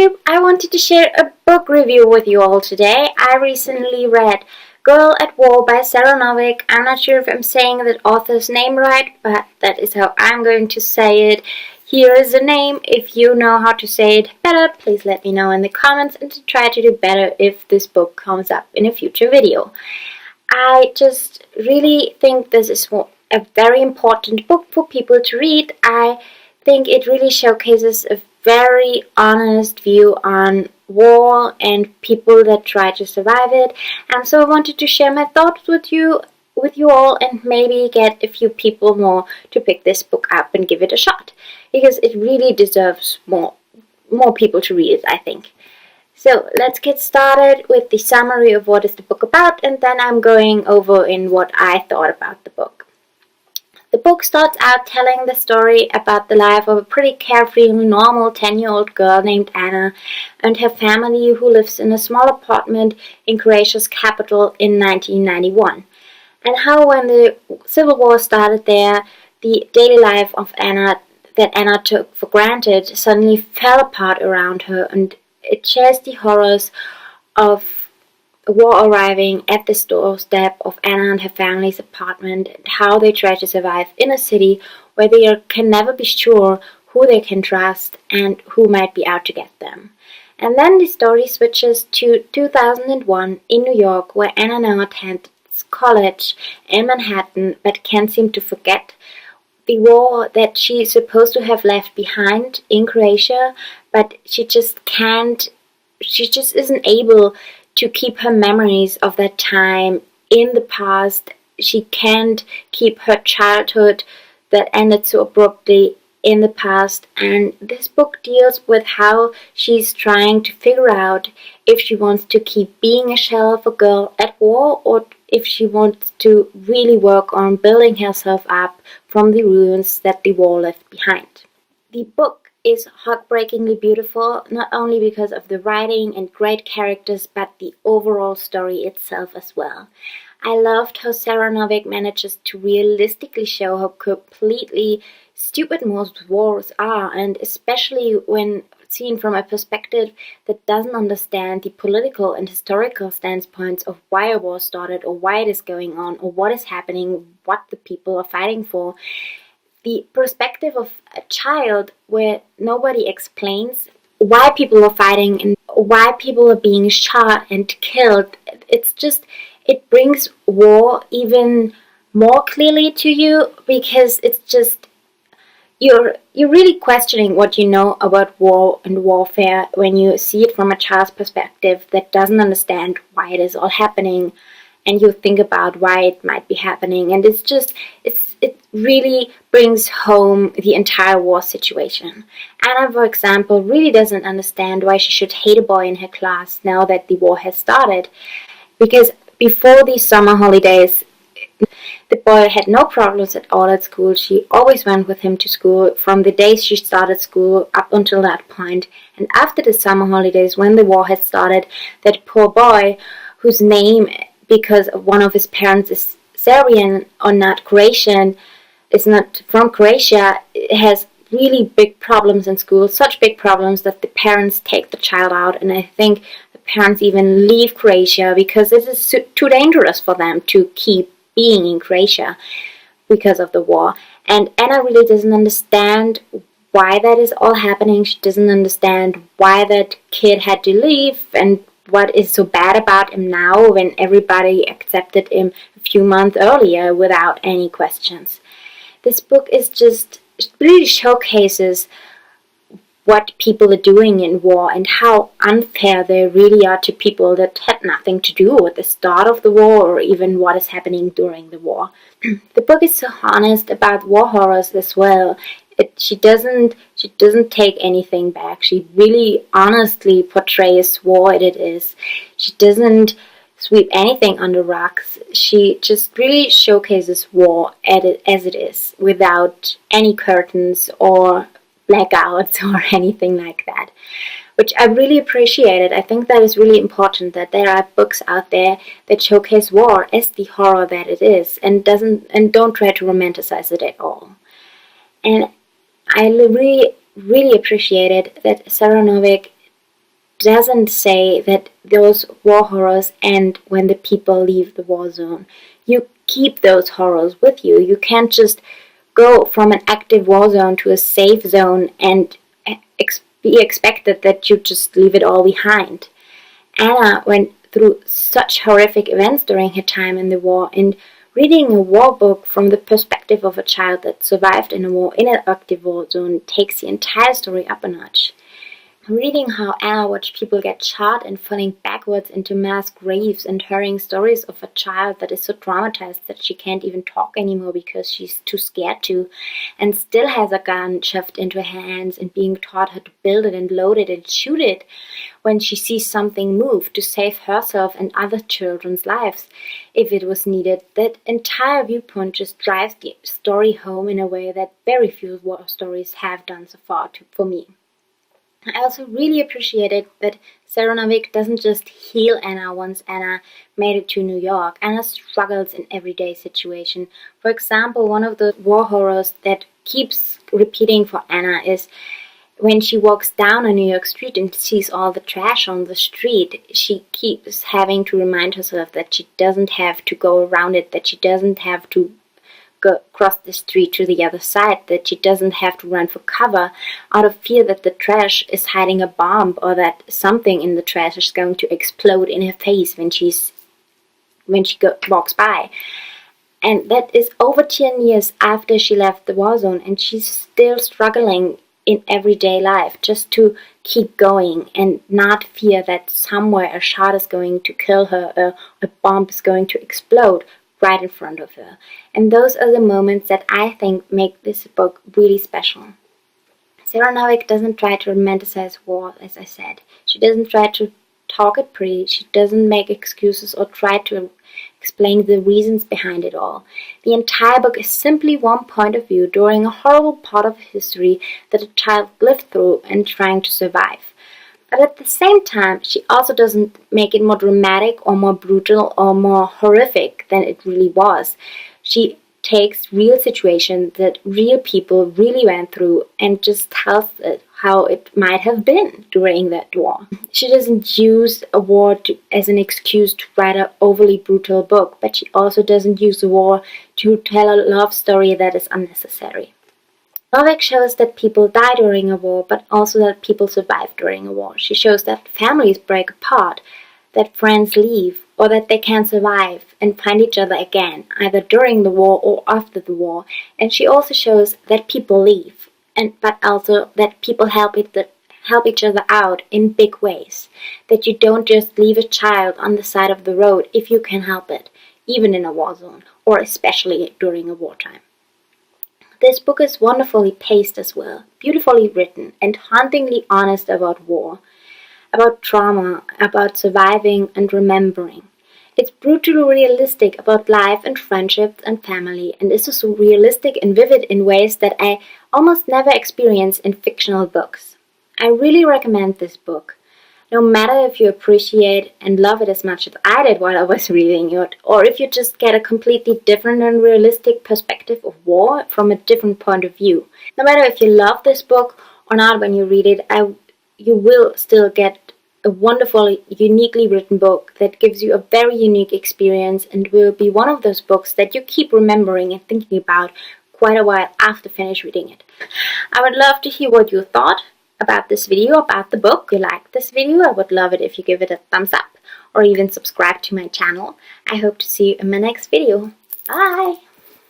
YouTube. I wanted to share a book review with you all today. I recently read Girl at War by Sarah Novick. I'm not sure if I'm saying that author's name right, but that is how I'm going to say it. Here is the name. If you know how to say it better, please let me know in the comments and to try to do better if this book comes up in a future video. I just really think this is a very important book for people to read. I think it really showcases a very honest view on war and people that try to survive it. And so I wanted to share my thoughts with you all, and maybe get a few people more to pick this book up and give it a shot, because it really deserves more people to read it, I think. So let's get started with the summary of what is the book about, and then I'm going over in what I thought about the book. The book starts out telling the story about the life of a pretty carefree, normal 10-year-old girl named Anna and her family, who lives in a small apartment in Croatia's capital in 1991. And how, when the Civil War started there, the daily life of Anna that Anna took for granted suddenly fell apart around her, and it shares the horrors of war arriving at the doorstep of Anna and her family's apartment, and how they try to survive in a city where they can never be sure who they can trust and who might be out to get them. And then the story switches to 2001 in New York, where Anna now attends college in Manhattan, but can't seem to forget the war that she's supposed to have left behind in Croatia, but she just isn't able to keep her memories of that time in the past. She can't keep her childhood that ended so abruptly in the past, and this book deals with how she's trying to figure out if she wants to keep being a shell of a girl at war, or if she wants to really work on building herself up from the ruins that the war left behind. The book is heartbreakingly beautiful, not only because of the writing and great characters, but the overall story itself as well. I loved how Sarah Novick manages to realistically show how completely stupid most wars are, and especially when seen from a perspective that doesn't understand the political and historical standpoints of why a war started, or why it is going on, or what is happening, what the people are fighting for. The perspective of a child, where nobody explains why people are fighting and why people are being shot and killed. It brings war even more clearly to you, because it's just you're really questioning what you know about war and warfare when you see it from a child's perspective that doesn't understand why it is all happening, and you think about why it might be happening, and it really brings home the entire war situation. Anna, for example, really doesn't understand why she should hate a boy in her class now that the war has started, because before these summer holidays, the boy had no problems at all at school. She always went with him to school from the day she started school up until that point. And after the summer holidays, when the war had started, that poor boy, whose name, because one of his parents is Serbian or not Croatian, is not from Croatia, has really big problems in school, such big problems that the parents take the child out, and I think the parents even leave Croatia because it is too dangerous for them to keep being in Croatia because of the war. And Anna really doesn't understand why that is all happening. She doesn't understand why that kid had to leave, and what is so bad about him now when everybody accepted him a few months earlier without any questions. This book really showcases what people are doing in war and how unfair they really are to people that had nothing to do with the start of the war or even what is happening during the war. The book is so honest about war horrors as well. She doesn't take anything back. She really honestly portrays war as it is. She doesn't sweep anything under rocks. She just really showcases war as it is, without any curtains or blackouts or anything like that, which I really appreciated. I think that is really important, that there are books out there that showcase war as the horror that it is, and don't try to romanticize it at all. And I really appreciated that Sarah Novick doesn't say that those war horrors end when the people leave the war zone. You keep those horrors with you. You can't just go from an active war zone to a safe zone and be expected that you just leave it all behind. Anna went through such horrific events during her time in the war, and reading a war book from the perspective of a child that survived in a war in an active war zone takes the entire story up a notch. Reading how Anna watched people get shot and falling backwards into mass graves, and hearing stories of a child that is so traumatized that she can't even talk anymore because she's too scared to, and still has a gun shoved into her hands, and being taught how to build it and load it and shoot it when she sees something move to save herself and other children's lives if it was needed. That entire viewpoint just drives the story home in a way that very few war stories have done so far for me. I also really appreciated that Sarah Novik doesn't just heal Anna once Anna made it to New York. Anna struggles in everyday situation. For example, one of the war horrors that keeps repeating for Anna is when she walks down a New York street and sees all the trash on the street. She keeps having to remind herself that she doesn't have to go around it, that she doesn't have to cross the street to the other side, that she doesn't have to run for cover out of fear that the trash is hiding a bomb or that something in the trash is going to explode in her face when she walks by. And that is over 10 years after she left the war zone, and she's still struggling in everyday life just to keep going and not fear that somewhere a shot is going to kill her or a bomb is going to explode right in front of her. And those are the moments that I think make this book really special. Sarah Novik doesn't try to romanticize war, as I said. She doesn't try to talk it pretty. She doesn't make excuses or try to explain the reasons behind it all. The entire book is simply one point of view during a horrible part of history that a child lived through and trying to survive. But at the same time, she also doesn't make it more dramatic or more brutal or more horrific than it really was. She takes real situations that real people really went through and just tells it how it might have been during that war. She doesn't use a war as an excuse to write an overly brutal book, but she also doesn't use the war to tell a love story that is unnecessary. Novik shows that people die during a war, but also that people survive during a war. She shows that families break apart, that friends leave, or that they can survive and find each other again, either during the war or after the war. And she also shows that people leave, but also that people help each other out in big ways. That you don't just leave a child on the side of the road if you can help it, even in a war zone, or especially during a wartime. This book is wonderfully paced as well, beautifully written, and hauntingly honest about war, about trauma, about surviving and remembering. It's brutally realistic about life and friendships and family, and is also realistic and vivid in ways that I almost never experience in fictional books. I really recommend this book. No matter if you appreciate and love it as much as I did while I was reading it, or if you just get a completely different and realistic perspective of war from a different point of view. No matter if you love this book or not when you read it, you will still get a wonderful, uniquely written book that gives you a very unique experience and will be one of those books that you keep remembering and thinking about quite a while after finish reading it. I would love to hear what you thought about this video, about the book. If you liked this video, I would love it if you give it a thumbs up or even subscribe to my channel. I hope to see you in my next video. Bye!